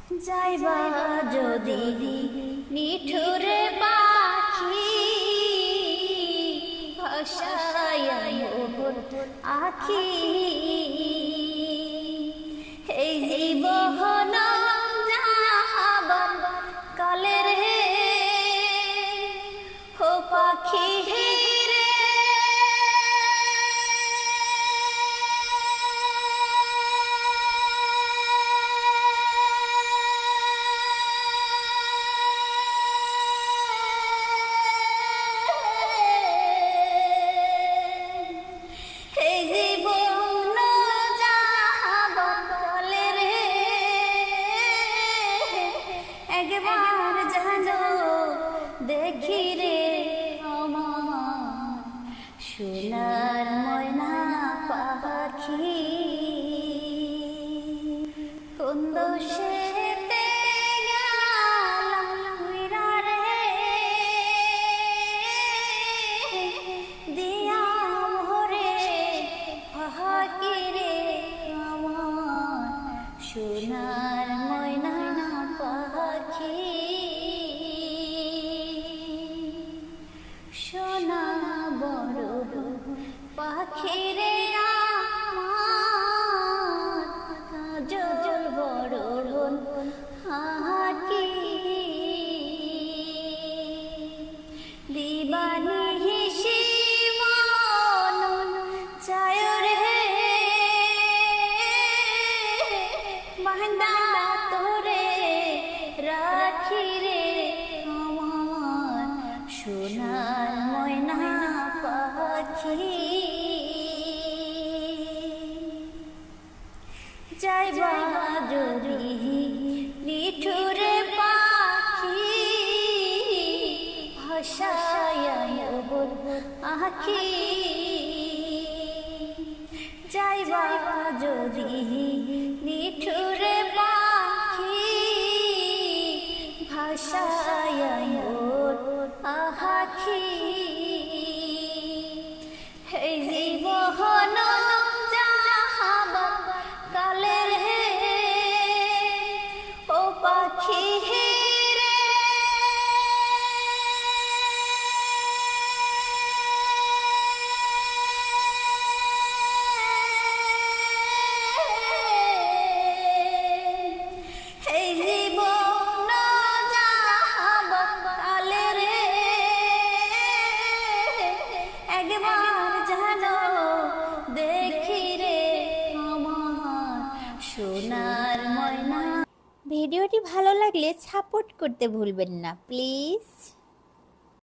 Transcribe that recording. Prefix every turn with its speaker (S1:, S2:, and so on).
S1: যাইবা যদি নিঠুরে পাখি ভাষায় আখি এই জীবন যাহাবার কালের হে ও পাখি রে একবার জানো দেখি রে আমার সোনার ময়না পাখি কোন দোষেতে গেলাম উইরা রে দিয়া ভরে পাখি রে আমার সোনার ময়না পাখি সোনা বড় পাখি রে আমার কাজল বড় হাকি দিবানি হিসি মন চায় রে বান্দা তোরে রাখি রে আমার সোনার ময়না পাখি যাইবা যদি নিঠুরে পাখি ভাষায় আখি যাইবা যদি নিঠুরে পাখি ভাষায় আখি এই জীবন যাহাবার কালের হে ও পাখি রে এই জীবন যাহাবার কালের হে একবার জানো দেখি রে আমার সোনার ময়না।
S2: ভিডিওটি ভালো লাগলে সাপোর্ট করতে ভুলবেন না প্লিজ।